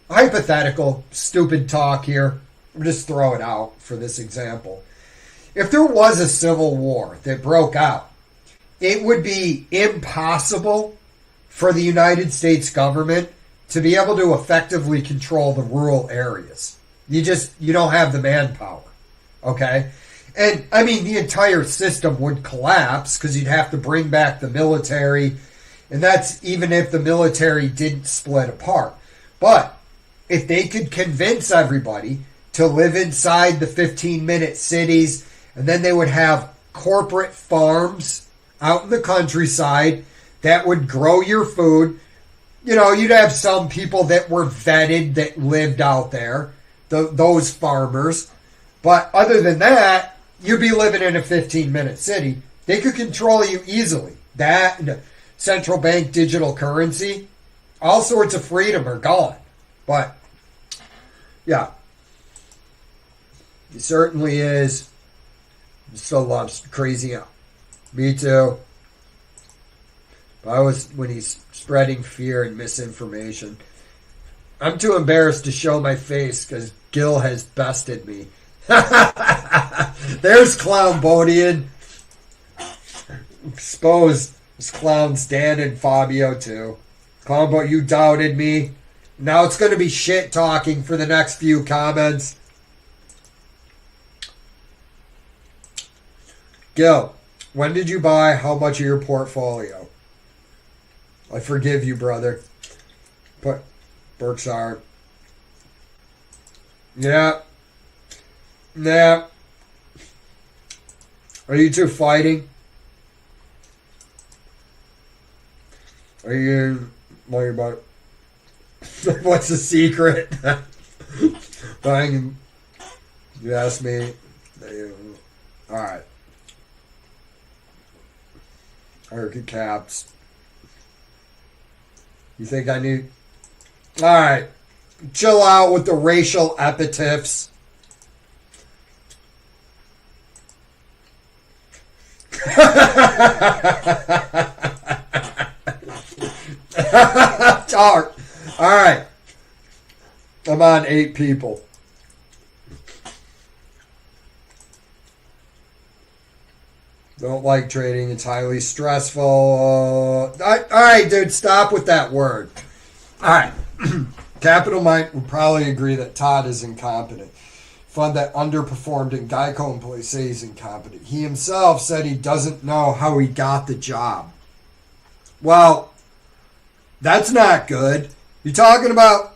hypothetical, stupid talk here, I'll just throw it out for this example. If there was a civil war that broke out, it would be impossible for the United States government to be able to effectively control the rural areas. You don't have the manpower, okay? And, I mean, the entire system would collapse because you'd have to bring back the military, and that's even if the military didn't split apart. But if they could convince everybody to live inside the 15-minute cities, and then they would have corporate farms out in the countryside that would grow your food. You know, you'd have some people that were vetted that lived out there, those farmers. But other than that, you'd be living in a 15-minute city. They could control you easily. That, central bank digital currency, all sorts of freedom are gone. But, yeah, he certainly is. Still loves crazy out. Me too. But when he's spreading fear and misinformation. I'm too embarrassed to show my face because Gil has bested me. There's Clown Bodian. Exposed. This Clown Stan and Fabio too. Clown Bodian, you doubted me. Now it's going to be shit talking for the next few comments. Gil, when did you buy how much of your portfolio? I forgive you, brother. But Berkshire. Yeah. Nah. Are you two fighting? Are you worried about what's the secret? Buying. You asked me. Alright. Hurricane caps. You think I need... Alright. Chill out with the racial epithets. Alright. I'm on 8 people. Don't like trading. It's highly stressful. Alright, dude. Stop with that word. Alright. Capital Mike would probably agree that Todd is incompetent. Fund that underperformed and Geico employees say he's incompetent. He himself said he doesn't know how he got the job. Well, that's not good. You're talking about...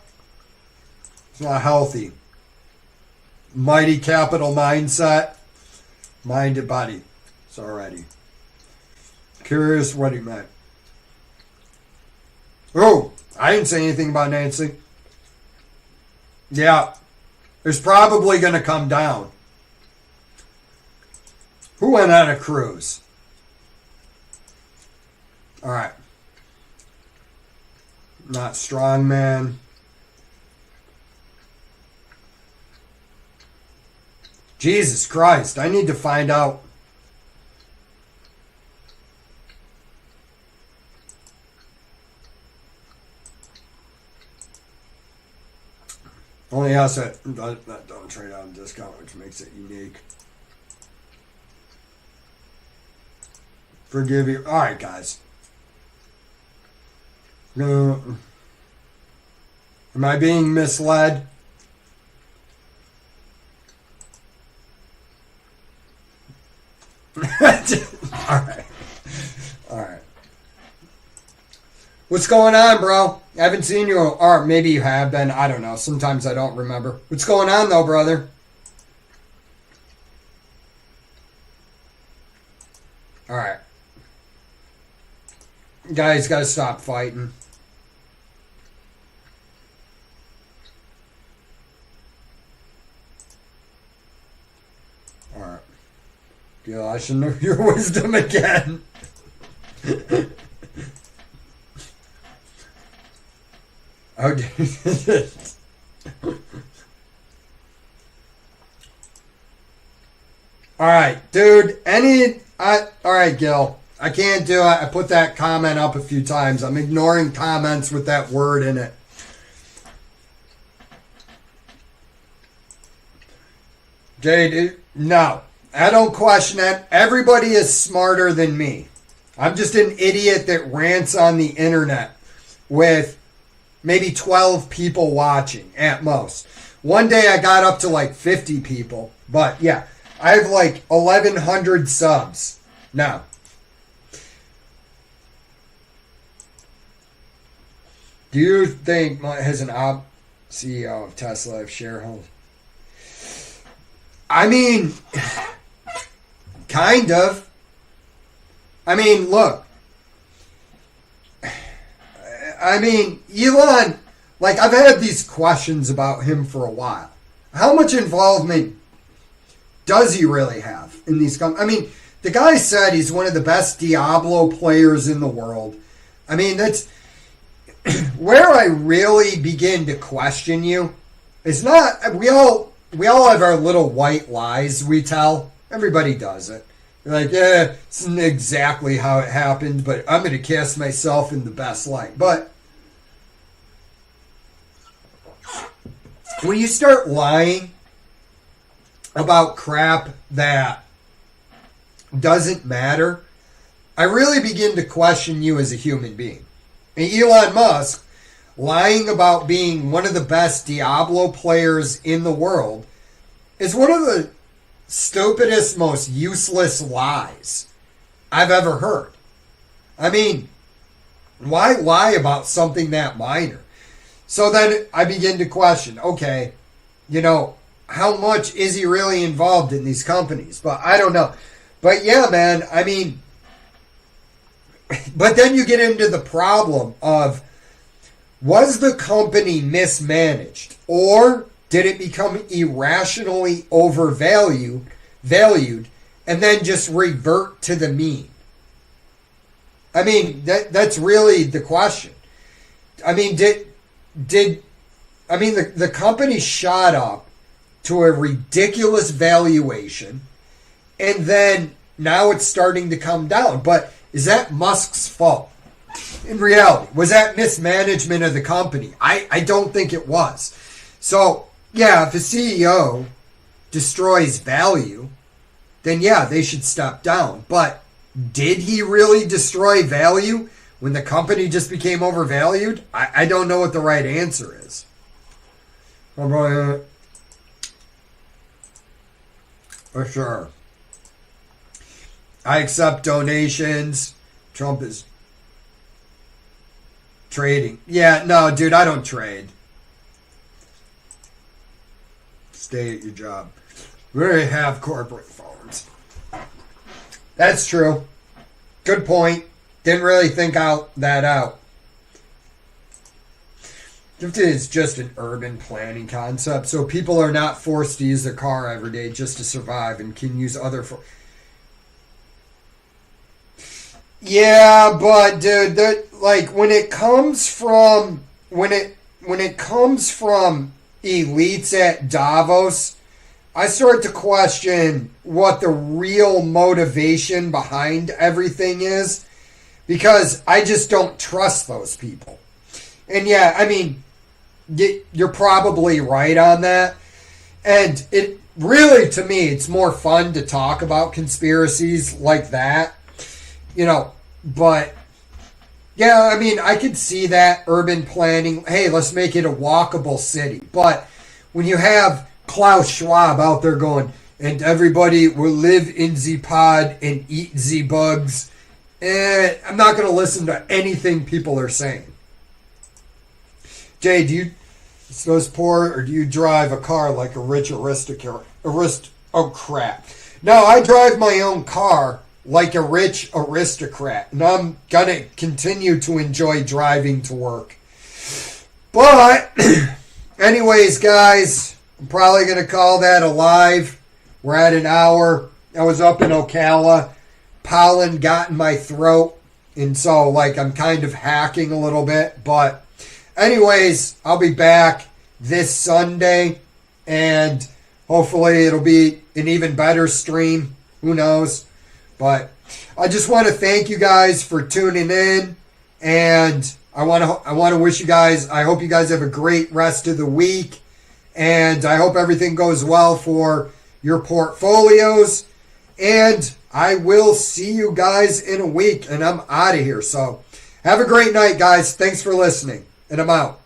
It's not healthy. Mighty capital mindset. Minded buddy. It's already. Curious what he meant. Oh, I didn't say anything about Nancy. Yeah. It's probably going to come down. Who went on a cruise? All right. Not strong, man. Jesus Christ, I need to find out. Only has that don't trade on discount, which makes it unique. Forgive you. All right, guys. Am I being misled? All right. All right. What's going on, bro? I haven't seen you, or maybe you have been. I don't know. Sometimes I don't remember. What's going on, though, brother? All right. Guys, got to stop fighting. All right. Gil, I should know your wisdom again. Okay. All right, dude. All right, Gil. I can't do it. I put that comment up a few times. I'm ignoring comments with that word in it. Jade, no. I don't question it. Everybody is smarter than me. I'm just an idiot that rants on the internet with maybe 12 people watching at most. One day I got up to like 50 people. But yeah, I have like 1,100 subs now. Do you think has an CEO of Tesla have shareholders? I mean, kind of. I mean, look. I mean, Elon, like, I've had these questions about him for a while. How much involvement does he really have in these companies? I mean, the guy said he's one of the best Diablo players in the world. I mean, that's where I really begin to question you. It's not, we all have our little white lies we tell. Everybody does it. You're like, yeah, it's not exactly how it happened, but I'm going to cast myself in the best light. But when you start lying about crap that doesn't matter, I really begin to question you as a human being. And Elon Musk lying about being one of the best Diablo players in the world is one of the stupidest, most useless lies I've ever heard. I mean, why lie about something that minor? So then I begin to question, okay, you know, how much is he really involved in these companies? But I don't know. But yeah, man, I mean, but then you get into the problem of, was the company mismanaged, or did it become irrationally overvalued, and then just revert to the mean? I mean, that's really the question. I mean, the company shot up to a ridiculous valuation, and then now it's starting to come down. But is that Musk's fault? In reality, was that mismanagement of the company? I don't think it was. So, yeah, if a CEO destroys value, then yeah, they should step down. But did he really destroy value when the company just became overvalued? I don't know what the right answer is. For sure. I accept donations. Trump is trading. Yeah, no, dude, I don't trade. Stay at your job. We already have corporate phones. That's true. Good point. Didn't really think that out. It's just an urban planning concept, so people are not forced to use their car every day just to survive and can use other... Yeah, but dude, like when it comes from elites at Davos, I start to question what the real motivation behind everything is because I just don't trust those people. And yeah, I mean, you're probably right on that. And it really, to me, it's more fun to talk about conspiracies like that, but yeah, I mean, I could see that urban planning. Hey, let's make it a walkable city. But when you have Klaus Schwab out there going, and everybody will live in the pod and eat the bugs, I'm not going to listen to anything people are saying. Jay, do you suppose or do you drive a car like a rich aristocrat? Oh, crap. No, I drive my own car like a rich aristocrat, and I'm going to continue to enjoy driving to work. But, anyways, guys, I'm probably going to call that a live. We're at an hour. I was up in Ocala. Pollen got in my throat, and so, I'm kind of hacking a little bit. But, anyways, I'll be back this Sunday, and hopefully it'll be an even better stream. Who knows? But I just want to thank you guys for tuning in, and I want to wish you guys, I hope you guys have a great rest of the week, and I hope everything goes well for your portfolios, and I will see you guys in a week, and I'm out of here. So have a great night, guys. Thanks for listening, and I'm out.